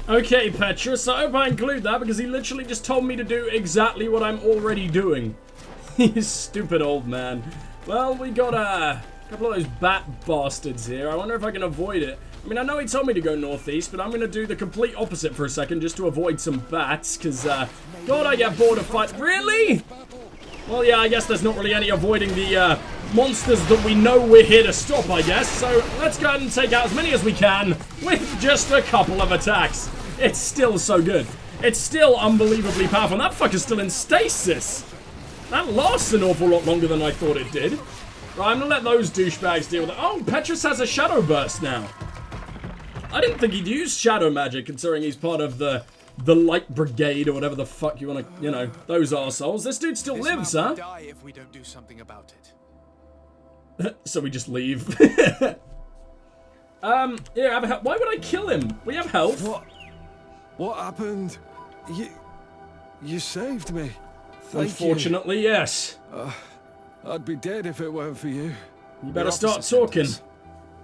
Okay, Petrus, I hope I include that because he literally just told me to do exactly what I'm already doing. You stupid old man. Well, we got a couple of those bat bastards here. I wonder if I can avoid it. I mean, I know he told me to go northeast, but I'm going to do the complete opposite for a second just to avoid some bats, because, God, I get bored of fight. Really? Well, yeah, I guess there's not really any avoiding the, monsters that we know we're here to stop, I guess. So, let's go ahead and take out as many as we can with just a couple of attacks. It's still so good. It's still unbelievably powerful. And that fucker's still in stasis. That lasts an awful lot longer than I thought it did. Right, I'm gonna let those douchebags deal with it. Oh, Petrus has a shadow burst now. I didn't think he'd use shadow magic, considering he's part of the light brigade or whatever the fuck you want to, you know, those arseholes. This dude still lives, huh? Die if we don't do something about it. So we just leave. Yeah, why would I kill him? We have health. What happened? You saved me. Unfortunately, yes. I'd be dead if it weren't for you. You better start talking.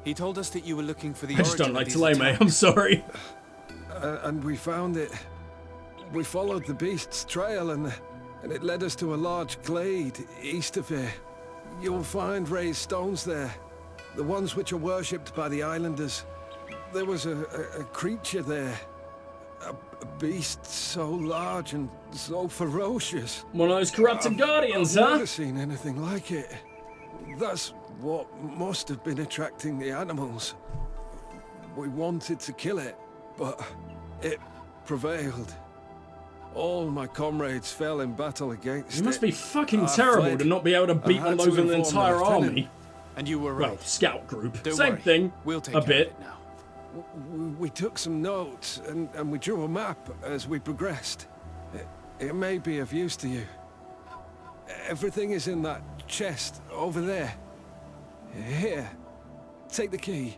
He told us that you were looking for the I just don't like Taleme, I'm sorry. And we found it. We followed the beast's trail and it led us to a large glade east of here. You'll find raised stones there. The ones which are worshipped by the islanders. There was a creature there. A beast so large and so ferocious. One of those corrupted guardians, huh? I've never seen anything like it. That's what must have been attracting the animals. We wanted to kill it, but it prevailed. All my comrades fell in battle against it. You must be fucking terrible to not be able to beat one of those with an entire army. And you were right. Well, scout group. Don't Same worry. thing. We'll take a care bit. of it now. We took some notes and we drew a map as we progressed. It may be of use to you. Everything is in that chest over there. Here, take the key.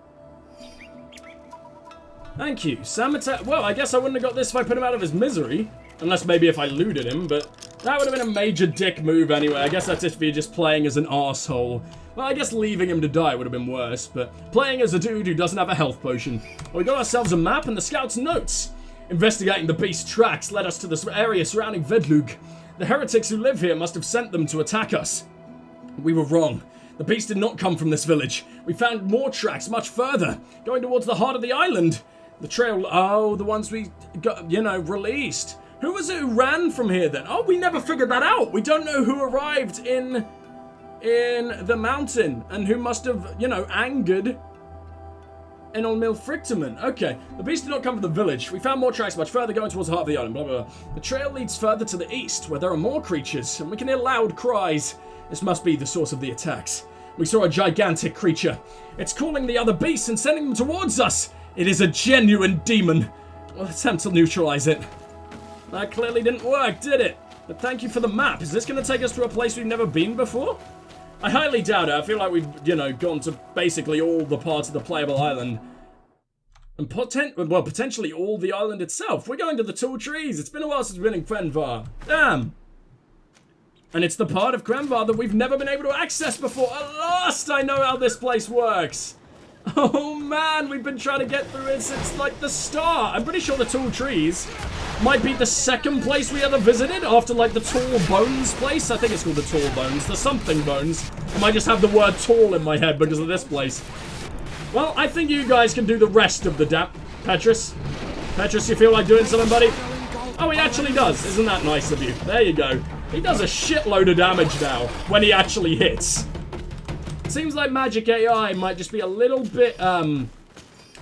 Thank you. Samata. Well, I guess I wouldn't have got this if I put him out of his misery. Unless maybe if I looted him, but that would have been a major dick move anyway. I guess that's if you're just playing as an arsehole. Well, I guess leaving him to die would have been worse, but playing as a dude who doesn't have a health potion. Well, we got ourselves a map and the scout's notes. Investigating the beast's tracks led us to the area surrounding Vedlug. The heretics who live here must have sent them to attack us. We were wrong. The beast did not come from this village. We found more tracks much further, going towards the heart of the island. The trail, oh, the ones we got, you know, released. Who was it who ran from here then? Oh, we never figured that out. We don't know who arrived in the mountain and who must have, you know, angered Enolmil Frictamen. Okay, the beast did not come from the village. We found more tracks much further going towards the heart of the island, blah, blah, blah. The trail leads further to the east where there are more creatures and we can hear loud cries. This must be the source of the attacks. We saw a gigantic creature. It's calling the other beasts and sending them towards us. It is a genuine demon. We'll attempt to neutralize it. That clearly didn't work, did it? But thank you for the map. Is this going to take us to a place we've never been before? I highly doubt it. I feel like we've, you know, gone to basically all the parts of the playable island. And potentially all the island itself. We're going to the tall trees. It's been a while since we've been in Krenvar. Damn. And it's the part of Krenvar that we've never been able to access before. At last I know how this place works. Oh man, we've been trying to get through it since like the start. I'm pretty sure the tall trees might be the second place we ever visited after like the tall bones place. I think it's called the tall bones, the something bones. I might just have the word tall in my head because of this place. Well, I think you guys can do the rest of the Petrus. Petrus, you feel like doing something, buddy? Oh, he actually does. Isn't that nice of you? There you go. He does a shitload of damage now when he actually hits. Seems like Magic AI might just be a little bit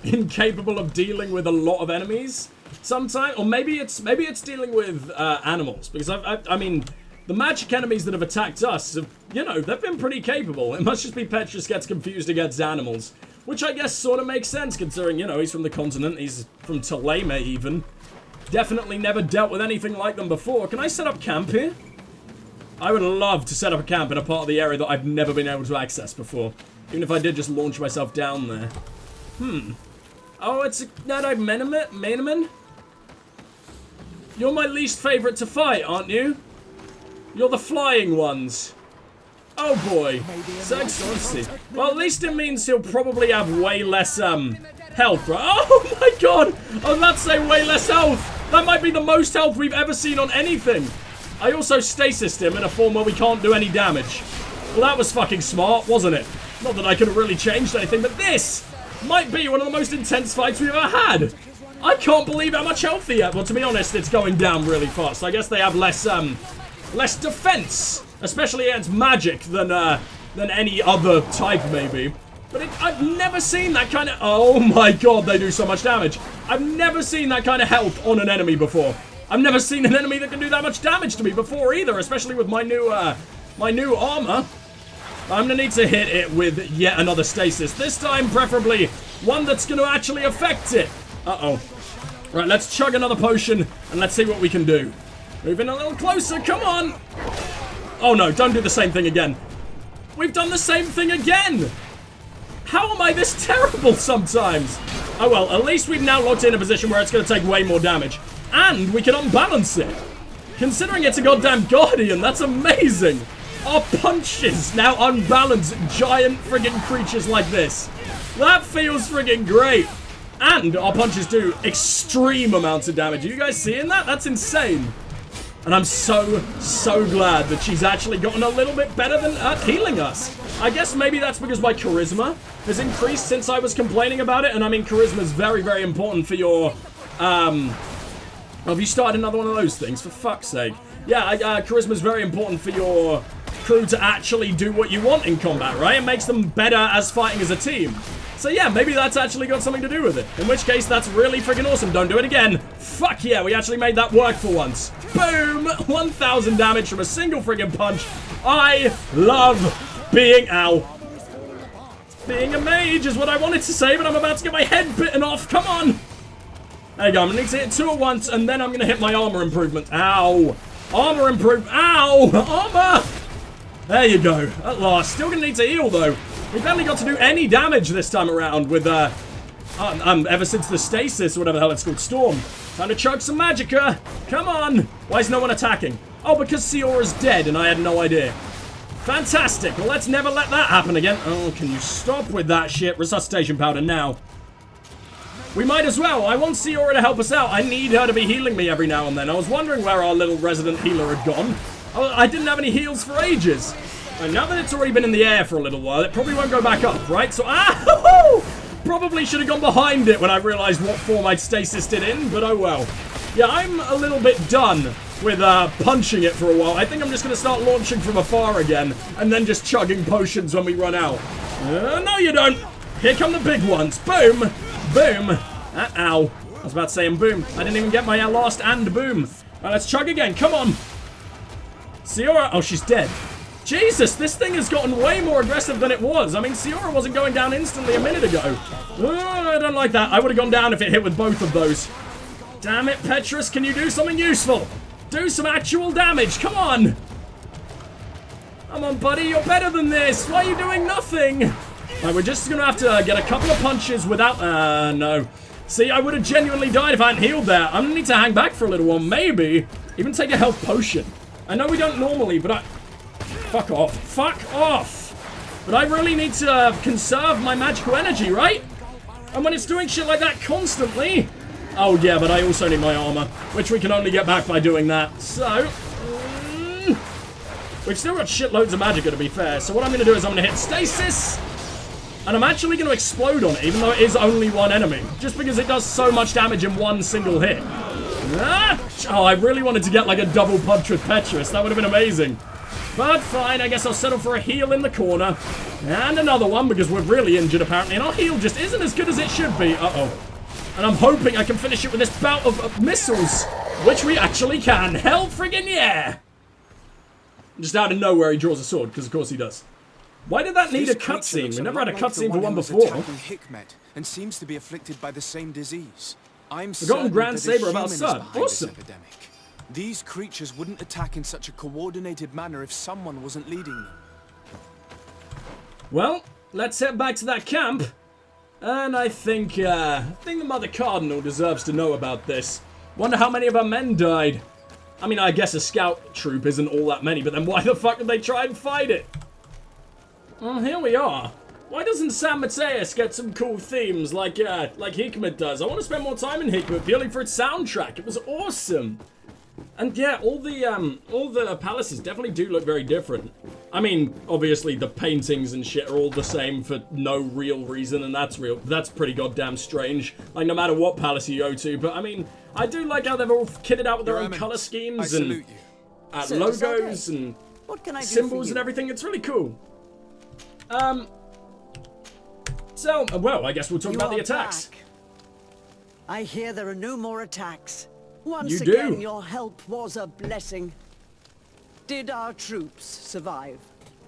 incapable of dealing with a lot of enemies sometimes, or maybe it's dealing with animals, because I mean the magic enemies that have attacked us have, you know, they've been pretty capable. It must just be Petrus gets confused against animals, which I guess sort of makes sense considering, you know, he's from the continent, he's from Taleme even. Definitely never dealt with anything like them before. Can I set up camp here? I would love to set up a camp in a part of the area that I've never been able to access before. Even if I did just launch myself down there. Oh, it's a Nadai Meneman? You're my least favorite to fight, aren't you? You're the flying ones. Oh boy. So exhausted. Well, at least it means he'll probably have way less health, right? Oh my god! I was about to say way less health. That might be the most health we've ever seen on anything. I also stasised him in a form where we can't do any damage. Well, that was fucking smart, wasn't it? Not that I could have really changed anything, but this might be one of the most intense fights we've ever had. I can't believe how much health he had. Well, to be honest, it's going down really fast. I guess they have less defense, especially against magic than any other type, maybe. But I've never seen that kind of... Oh my god, they do so much damage. I've never seen that kind of health on an enemy before. I've never seen an enemy that can do that much damage to me before either, especially with my new armor. I'm gonna need to hit it with yet another stasis. This time, preferably one that's gonna actually affect it. Uh-oh. Right, let's chug another potion and let's see what we can do. Moving a little closer, come on! Oh no, don't do the same thing again. We've done the same thing again! How am I this terrible sometimes? Oh well, at least we've now locked in a position where it's going to take way more damage. And we can unbalance it. Considering it's a goddamn guardian, that's amazing. Our punches now unbalance giant friggin' creatures like this. That feels friggin' great. And our punches do extreme amounts of damage. Are you guys seeing that? That's insane. And I'm so glad that she's actually gotten a little bit better than healing us. I guess maybe that's because my charisma has increased since I was complaining about it. And I mean, charisma is very important for your... have you started another one of those things? For fuck's sake. Yeah, charisma is very important for your crew to actually do what you want in combat, right? It makes them better as fighting as a team. So yeah, maybe that's actually got something to do with it. In which case, that's really freaking awesome. Don't do it again. Fuck yeah, we actually made that work for once. Boom! 1,000 damage from a single friggin' punch. I love being... Ow. Being a mage is what I wanted to say, but I'm about to get my head bitten off. Come on! There you go. I'm going to need to hit 2 at once, and then I'm going to hit my armor improvement. Ow! Armor improve... Ow! Armor! There you go. At last. Still going to need to heal, though. We've only got to do any damage this time around with, ever since the stasis, or whatever the hell it's called, Storm. Time to chug some magicka. Come on. Why is no one attacking? Oh, because Siora's dead, and I had no idea. Fantastic. Well, let's never let that happen again. Oh, can you stop with that shit? Resuscitation powder now. We might as well. I want Siora to help us out. I need her to be healing me every now and then. I was wondering where our little resident healer had gone. I didn't have any heals for ages. And now that it's already been in the air for a little while, it probably won't go back up, right? So, probably should have gone behind it when I realized what form I'd stasised it in, but oh well. Yeah, I'm a little bit done with punching it for a while. I think I'm just going to start launching from afar again, and then just chugging potions when we run out. No, you don't. Here come the big ones. Boom. Boom. Ow. I was about to say boom. I didn't even get my last and boom. Right, let's chug again. Come on. Siora. Oh, she's dead. Jesus, this thing has gotten way more aggressive than it was. I mean, Siora wasn't going down instantly a minute ago. Oh, I don't like that. I would have gone down if it hit with both of those. Damn it, Petrus, can you do something useful? Do some actual damage, come on! Come on, buddy, you're better than this. Why are you doing nothing? Right, we're just gonna have to get a couple of punches without... no. See, I would have genuinely died if I hadn't healed there. I'm gonna need to hang back for a little while, maybe. Even take a health potion. I know we don't normally, but Fuck off. Fuck off! But I really need to conserve my magical energy, right? And when it's doing shit like that constantly... Oh yeah, but I also need my armor, which we can only get back by doing that. So... we've still got shitloads of magicka, to be fair. So what I'm going to do is I'm going to hit stasis. And I'm actually going to explode on it, even though it is only one enemy. Just because it does so much damage in one single hit. Oh, I really wanted to get like a double punch with Petrus. That would have been amazing. But fine, I guess I'll settle for a heal in the corner. And another one, because we're really injured apparently. And our heal just isn't as good as it should be. Uh-oh. And I'm hoping I can finish it with this bout of missiles. Which we actually can. Hell friggin' yeah! Just out of nowhere he draws a sword, because of course he does. Why did that need a cutscene? We never had a cutscene for one before. And seems to be afflicted by the same disease. I'm Forgotten Grand Saber about Sud. Awesome. These creatures wouldn't attack in such a coordinated manner if someone wasn't leading them. Well, let's head back to that camp. And I think the Mother Cardinal deserves to know about this. Wonder how many of her men died. I mean, I guess a scout troop isn't all that many, but then why the fuck did they try and fight it? Well, here we are. Why doesn't San Mateus get some cool themes like Hikmet does? I want to spend more time in Hikmet purely for its soundtrack. It was awesome. And yeah, all the palaces definitely do look very different. I mean, obviously the paintings and shit are all the same for no real reason, and that's pretty goddamn strange. Like, no matter what palace you go to, but I mean, I do like how they've all kitted out with their own color schemes and logos and symbols and everything. It's really cool. So, well, I guess we'll talk about the attacks. Back. I hear there are no more attacks. Once You again, do. your help was a blessing. Did our troops survive?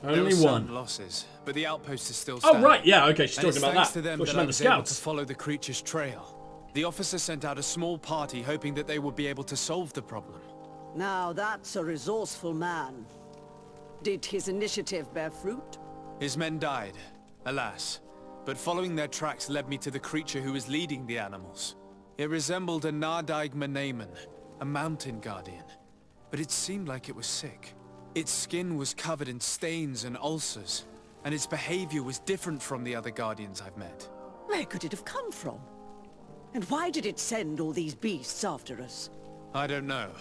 There Only were some one. losses, but the outpost is still Oh, standing. right, yeah, okay, she's And it's talking about thanks that. to them Well, she that I meant the was able to scouts. follow the creature's trail. The officer sent out a small party hoping that they would be able to solve the problem. Now that's a resourceful man. Did his initiative bear fruit? His men died, alas. But following their tracks led me to the creature who was leading the animals. It resembled a Nardaig Menaemon, a mountain guardian. But it seemed like it was sick. Its skin was covered in stains and ulcers, and its behavior was different from the other guardians I've met. Where could it have come from? And why did it send all these beasts after us? I don't know,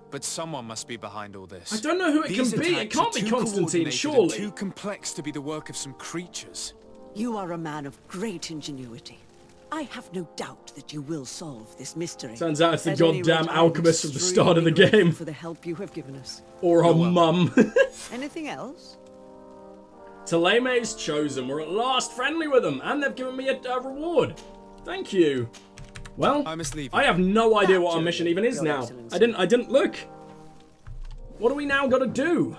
but someone must be behind all this. I don't know who it These can be. It attacks can't are be too Constantine, coordinated surely. and too complex to be the work of some creatures. You are a man of great ingenuity. I have no doubt that you will solve this mystery. Turns out it's the At any goddamn rate, I'm alchemist at the start of the extremely grateful game. for the help you have given us. Or her mum. Anything else? Teleme's chosen. We're at last friendly with them, and they've given me a reward. Thank you. Well, I must leave. I have no idea what our Naturally, mission even is Your now. Excellency. I didn't look. What do we now got to do?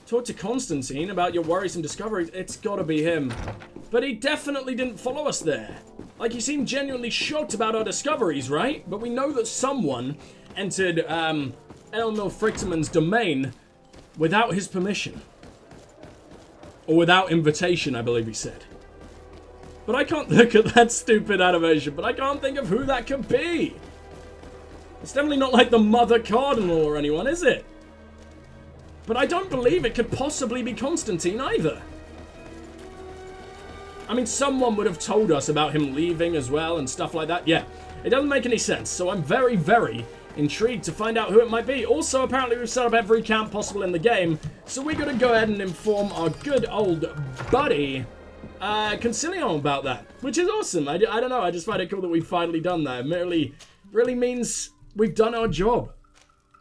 Talk to Constantin about your worrisome discoveries. It's got to be him. But he definitely didn't follow us there. Like, he seemed genuinely shocked about our discoveries, right? But we know that someone entered Elmil Frickterman's domain without his permission. Or without invitation, I believe he said. But I can't look at that stupid animation, but I can't think of who that could be. It's definitely not like the Mother Cardinal or anyone, is it? But I don't believe it could possibly be Constantine either. I mean, someone would have told us about him leaving as well and stuff like that. Yeah, it doesn't make any sense. So I'm very, very intrigued to find out who it might be. Also, apparently we've set up every camp possible in the game. So we're going to go ahead and inform our good old buddy, Concilion, about that. Which is awesome. I don't know. I just find it cool that we've finally done that. It really means we've done our job.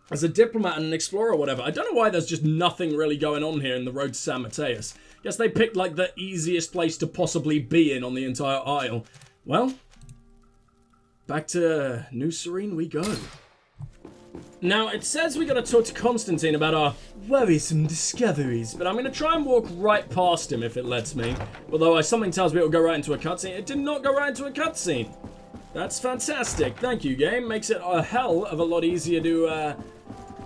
As a diplomat and an explorer or whatever. I don't know why there's just nothing really going on here in the road to San Mateus. Guess they picked like the easiest place to possibly be in on the entire isle. Well, back to New Serene we go. Now, it says we gotta talk to Constantine about our worrisome discoveries, but I'm gonna try and walk right past him if it lets me. Although something tells me it'll go right into a cutscene. It did not go right into a cutscene. That's fantastic. Thank you, game. Makes it a hell of a lot easier to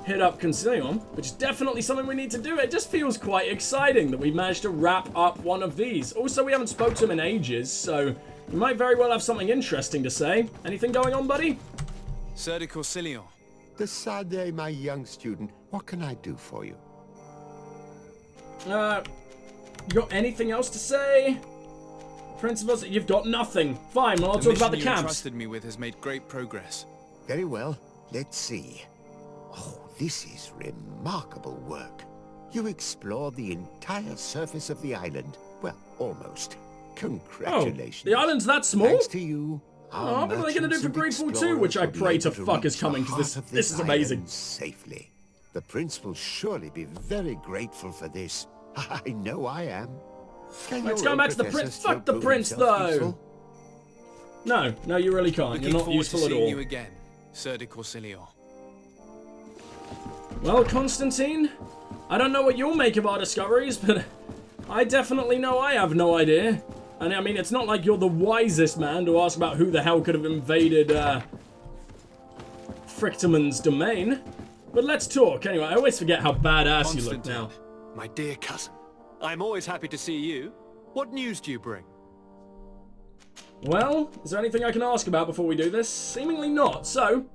hit up Concilion, which is definitely something we need to do. It just feels quite exciting that we managed to wrap up one of these. Also, we haven't spoke to him in ages, so we might very well have something interesting to say. Anything going on, buddy? Sir de Concilion. The Sade, my young student. What can I do for you? You got anything else to say? Principals, you've got nothing. Fine, well, I'll talk about the you camps. entrusted me with has made great progress. Very well. Let's see. Oh, this is remarkable work. You explored the entire surface of the island. Well, almost. Congratulations. Oh, the island's that small? Thanks to you. Oh, what are they going to do for Greedfall 2, which I pray to fuck is coming, because this is amazing. Safely. The prince will surely be very grateful for this. I know I am. Let's go back to the prince. Fuck the prince, though. No, you really can't. You're not useful at all. You again, Sir de Concilion. Well, Constantine, I don't know what you'll make of our discoveries, but I definitely know I have no idea. And I mean, it's not like you're the wisest man to ask about who the hell could have invaded Frickterman's domain. But let's talk. Anyway, I always forget how badass you look now. My dear cousin, I'm always happy to see you. What news do you bring? Well, is there anything I can ask about before we do this? Seemingly not, so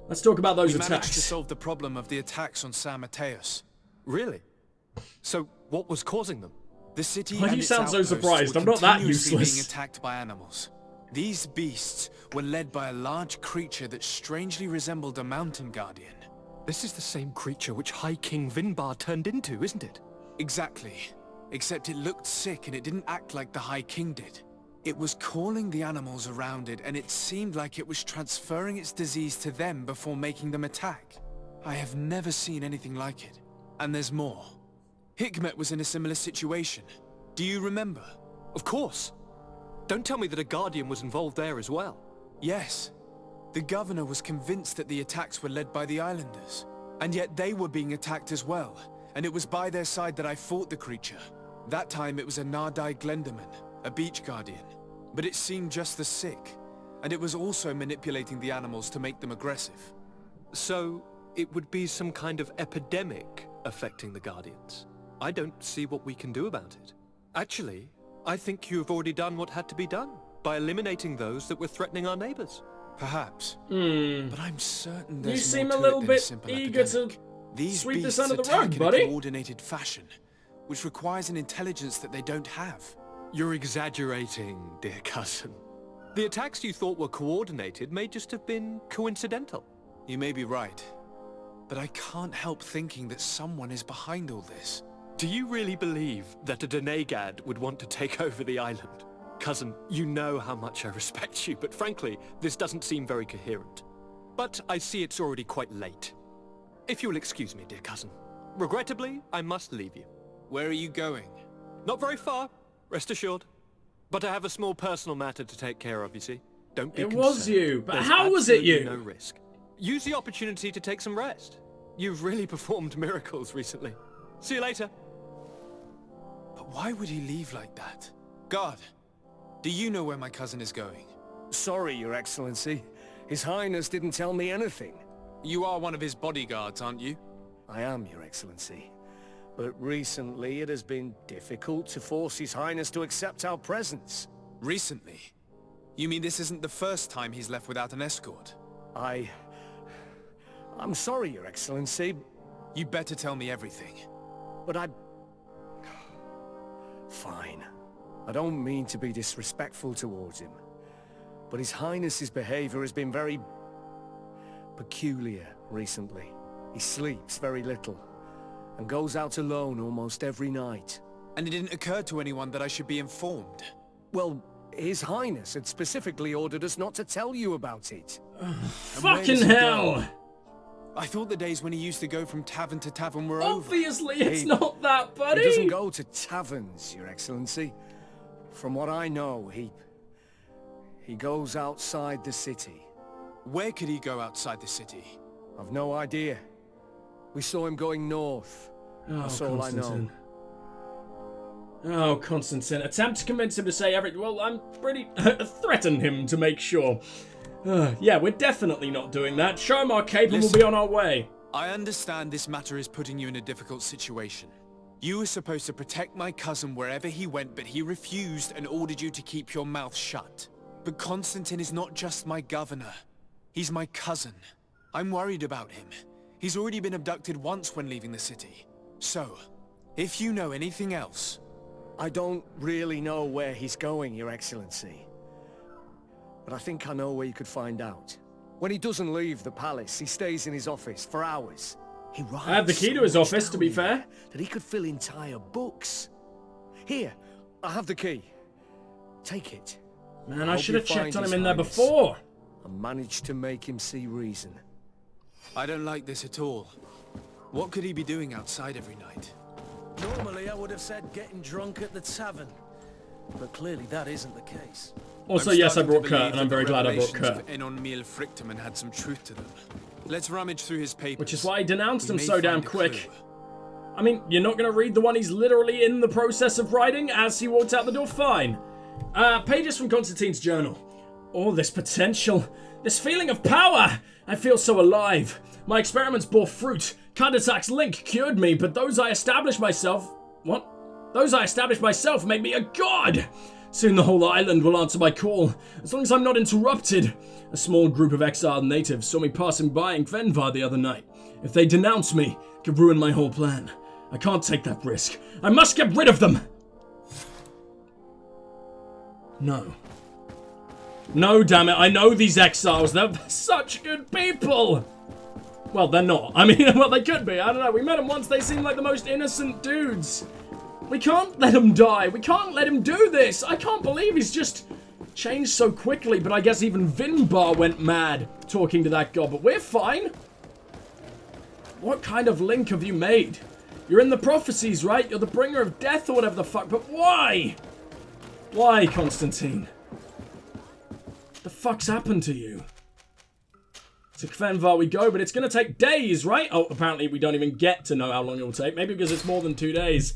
let's talk about those We managed to attacks. solve the problem of the attacks on San Mateus. Really? So, what was causing them? The city Why do and you its sound so outposts surprised? were I'm not that continuously useless. being attacked by animals. These beasts were led by a large creature that strangely resembled a mountain guardian. This is the same creature which High King Vinbar turned into, isn't it? Exactly. Except it looked sick and it didn't act like the High King did. It was calling the animals around it, and it seemed like it was transferring its disease to them before making them attack. I have never seen anything like it. And there's more. Hikmet was in a similar situation. Do you remember? Of course. Don't tell me that a Guardian was involved there as well. Yes. The governor was convinced that the attacks were led by the islanders. And yet they were being attacked as well. And it was by their side that I fought the creature. That time it was a Nardai Glenderman, a beach guardian. But it seemed just as sick. And it was also manipulating the animals to make them aggressive. So, it would be some kind of epidemic affecting the Guardians. I don't see what we can do about it. Actually, I think you've already done what had to be done, by eliminating those that were threatening our neighbors. Perhaps. But I'm certain there's You seem more a to little it than bit simple eager to epidemic. These sweep this beasts under the attack rug, in buddy. a coordinated fashion, which requires an intelligence that they don't have. You're exaggerating, dear cousin. The attacks you thought were coordinated may just have been coincidental. You may be right, but I can't help thinking that someone is behind all this. Do you really believe that a Denegad would want to take over the island? Cousin, you know how much I respect you, but frankly, this doesn't seem very coherent. But I see it's already quite late. If you'll excuse me, dear cousin. Regrettably, I must leave you. Where are you going? Not very far, rest assured. But I have a small personal matter to take care of, you see. Don't be It concerned. was you, but There's how was it absolutely you? no risk. Use the opportunity to take some rest. You've really performed miracles recently. See you later. But why would he leave like that? Guard, do you know where my cousin is going? Sorry, Your Excellency. His Highness didn't tell me anything. You are one of his bodyguards, aren't you? I am, Your Excellency. But recently it has been difficult to force His Highness to accept our presence. Recently? You mean this isn't the first time he's left without an escort? I'm sorry, Your Excellency, You better tell me everything. but Fine. I don't mean to be disrespectful towards him, but His Highness's behavior has been very peculiar recently. He sleeps very little, and goes out alone almost every night. And it didn't occur to anyone that I should be informed. Well, His Highness had specifically ordered us not to tell you about it. Fucking hell! I thought the days when he used to go from tavern to tavern were over. Obviously, it's Hey, not that, buddy. He doesn't go to taverns, Your Excellency. From what I know, he goes outside the city. Where could he go outside the city? I've no idea. We saw him going north. That's all I know. Oh, Constantin. Attempt to convince him to say everything. Well, I'm pretty... threaten him to make sure. Yeah, we're definitely not doing that. Show him our cape and we'll be on our way. I understand this matter is putting you in a difficult situation. You were supposed to protect my cousin wherever he went, but he refused and ordered you to keep your mouth shut. But Constantin is not just my governor. He's my cousin. I'm worried about him. He's already been abducted once when leaving the city. So, if you know anything else... I don't really know where he's going, Your Excellency. But I think I know where you could find out. When he doesn't leave the palace, he stays in his office for hours. He writes I have the key so to his much office, to be down fair. there that he could fill entire books. Here, I have the key. Take it. Man, I Hope should you have checked find on His him in there Highness. before. And managed to make him see reason. I don't like this at all. What could he be doing outside every night? Normally I would have said getting drunk at the tavern, but clearly that isn't the case. Also, I'm yes, I starting brought to Kurt, believe and I'm that the very glad I brought revelations Kurt. of Enon Miel Frictamen had some truth to them. Let's rummage through his papers. Which is why I denounced We him may so damn find a quick. clue. I mean, you're not going to read the one he's literally in the process of writing as he walked out the door? Fine. Pages from Constantine's journal. All this potential. This feeling of power. I feel so alive. My experiments bore fruit. Kandatak's link cured me, but those I established myself... What? Those I established myself make me a god! Soon the whole island will answer my call, as long as I'm not interrupted. A small group of exiled natives saw me passing by in Kvenvar the other night. If they denounce me, it could ruin my whole plan. I can't take that risk. I must get rid of them! No. No, damn it. I know these exiles. They're such good people. Well, they're not. I mean, well, they could be. I don't know. We met them once. They seem like the most innocent dudes. We can't let him die. We can't let him do this. I can't believe he's just changed so quickly. But I guess even Vinbar went mad talking to that god. But we're fine. What kind of link have you made? You're in the prophecies, right? You're the bringer of death or whatever the fuck. But why? Why, Constantin? The fuck's happened to you? To Kvenvar we go, but it's going to take days, right? Oh, apparently we don't even get to know how long it will take. Maybe because it's more than 2 days.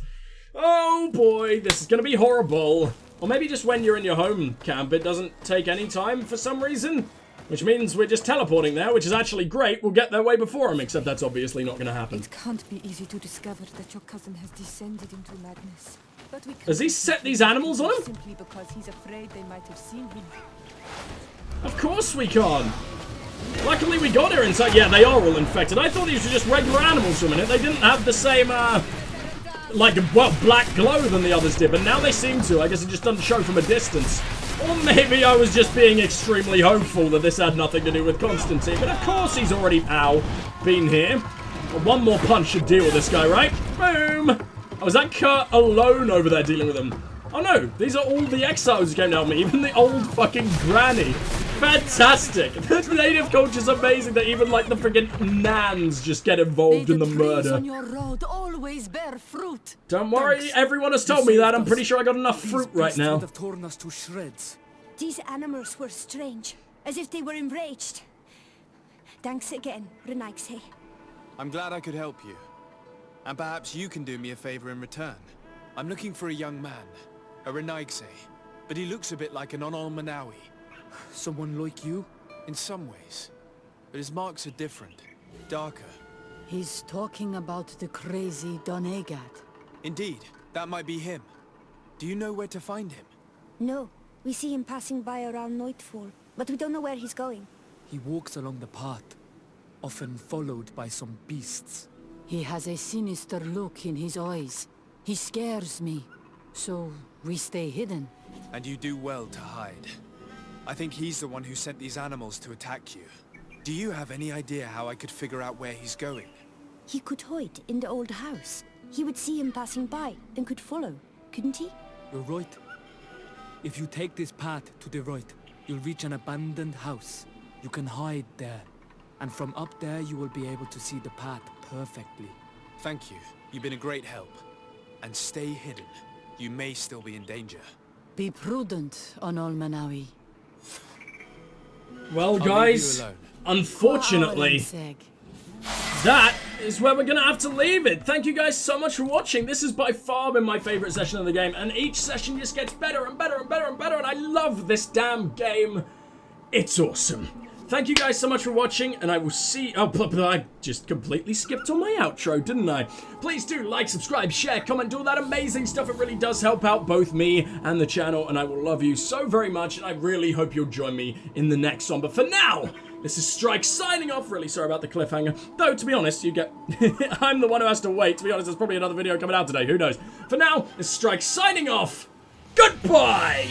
Oh boy, this is going to be horrible. Or maybe just when you're in your home camp, it doesn't take any time for some reason. Which means we're just teleporting there, which is actually great. We'll get there way before him, except that's obviously not going to happen. It can't be easy to discover that your cousin has descended into madness. But we Has he set these animals on him? Simply because he's afraid they might have seen him. Of course we can't. Luckily we got here inside. Yeah, they are all infected. I thought these were just regular animals for a minute. They didn't have the same, black glow than the others did, but now they seem to. I guess it just doesn't show from a distance. Or maybe I was just being extremely hopeful that this had nothing to do with Constantin. But of course he's already, been here. Well, one more punch should deal with this guy, right? Boom! Oh, is that Kurt alone over there dealing with him? Oh no, these are all the exiles who came down with me. Even the old fucking granny. Fantastic! The native culture's amazing that even like the friggin' Nans just get involved in the murder. On your road always bear fruit. Don't worry, everyone has told me that. I'm pretty sure I got enough fruit right now. Have torn us to shreds. These animals were strange, as if they were enraged. Thanks again, Renaigse. I'm glad I could help you. And perhaps you can do me a favor in return. I'm looking for a young man, a Renaigse, but he looks a bit like an Onol Manawi. Someone like you? In some ways. But his marks are different, darker. He's talking about the crazy Donegad. Indeed, that might be him. Do you know where to find him? No, we see him passing by around nightfall, but we don't know where he's going. He walks along the path, often followed by some beasts. He has a sinister look in his eyes. He scares me, so we stay hidden. And you do well to hide. I think he's the one who sent these animals to attack you. Do you have any idea how I could figure out where he's going? He could hide in the old house. He would see him passing by and could follow, couldn't he? You're right. If you take this path to the right, you'll reach an abandoned house. You can hide there. And from up there, you will be able to see the path perfectly. Thank you. You've been a great help. And stay hidden. You may still be in danger. Be prudent, Onol Manawi. Well, guys, unfortunately, that is where we're going to have to leave it. Thank you guys so much for watching. This has by far been my favorite session of the game, and each session just gets better and better and better and better, and I love this damn game. It's awesome. Thank you guys so much for watching, and I will see... Oh, I just completely skipped on my outro, didn't I? Please do like, subscribe, share, comment, do all that amazing stuff. It really does help out both me and the channel, and I will love you so very much, and I really hope you'll join me in the next one. But for now, this is Strike signing off. Really sorry about the cliffhanger. Though, to be honest, you get... I'm the one who has to wait. To be honest, there's probably another video coming out today. Who knows? For now, this is Strike signing off. Goodbye!